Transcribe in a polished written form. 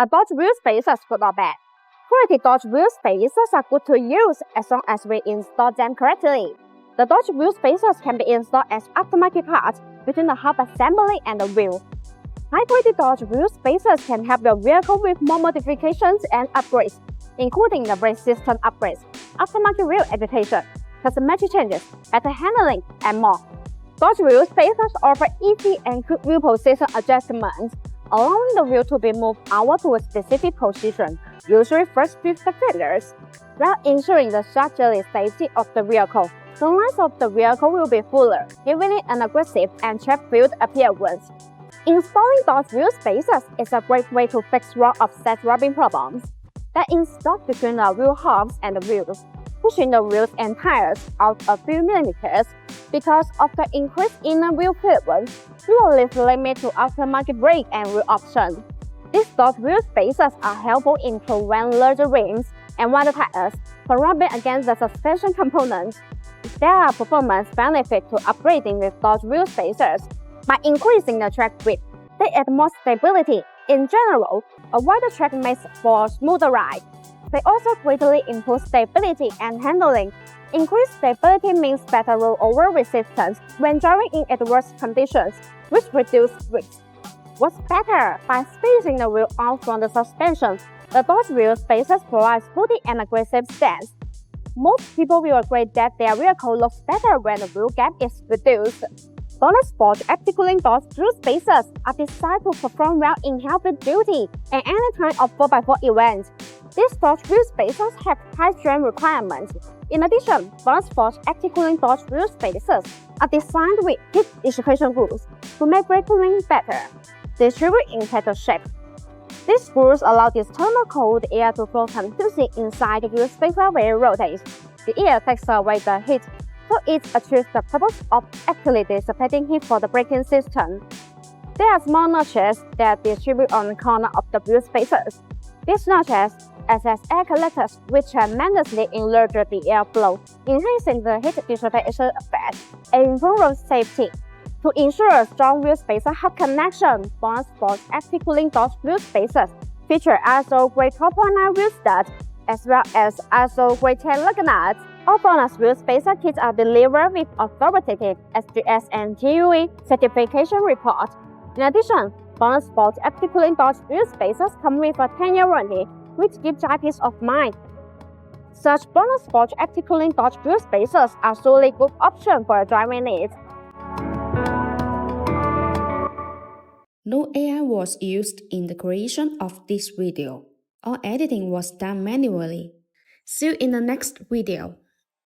A Dodge wheel spacers good or bad? Quality Dodge wheel spacers are good to use as long as we install them correctly. The Dodge wheel spacers can be installed as aftermarket parts between the hub assembly and the wheel. High-quality Dodge wheel spacers can help your vehicle with more modifications and upgrades, including the brake system upgrades, aftermarket wheel adaptation, cosmetic changes, better handling, and more. Dodge wheel spacers offer easy and quick wheel position adjustments, allowing the wheel to be moved outward to a specific position, usually first with spectators, while ensuring the structural safety of the vehicle. The lines of the vehicle will be fuller, giving it an aggressive and track-filled appearance. Installing Dodge wheel spacers is a great way to fix raw offset rubbing problems that installed between the wheel hubs and the wheels, pushing the wheels and tires out a few millimeters. Because of the increased inner wheel clearance, you will leave limit to aftermarket brake and wheel options. These Dodge wheel spacers are helpful in preventing larger rims and wider tires from rubbing against the suspension components. There are performance benefits to upgrading with Dodge wheel spacers. By increasing the track width, they add more stability. In general, a wider track makes for a smoother ride. They also greatly improve stability and handling. Increased stability means better rollover resistance when driving in adverse conditions, which reduces risk. What's better? By spacing the wheel out from the suspension, the Dodge wheel spacers provide sporty and aggressive stance. Most people will agree that their vehicle looks better when the wheel gap is reduced. BONOSS active cooling Dodge wheel spacers are designed to perform well in heavy duty and any kind of 4x4 events. These Dodge wheel spacers have high strength requirements. In addition, BONOSS active cooling Dodge wheel spacers are designed with heat dissipation grooves to make brake cooling better, distributed in petal shape. These grooves allow the external cold air to flow continuously inside the wheel spacer when it rotates. The air takes away the heat, so it achieves the purpose of actually dissipating heat for the braking system. There are small notches that distribute on the corner of the wheel spacers. These notches act as air collectors, which tremendously enlarge the airflow, enhancing the heat dissipation effect and improve road safety. To ensure a strong wheel spacer hub connection, BONOSS active cooling Dodge wheel spacers feature ISO grade 12.9 wheel studs as well as ISO grade 10 lug nuts. All BONOSS wheel spacer kits are delivered with authoritative SGS and GUE certification report. In addition, BONOSS active cooling Dodge wheel spacers come with a 10-year warranty, which gives you peace of mind. Such BONOSS active cooling Dodge wheel spacers are truly good option for your driving needs. No AI was used in the creation of this video. All editing was done manually. See you in the next video.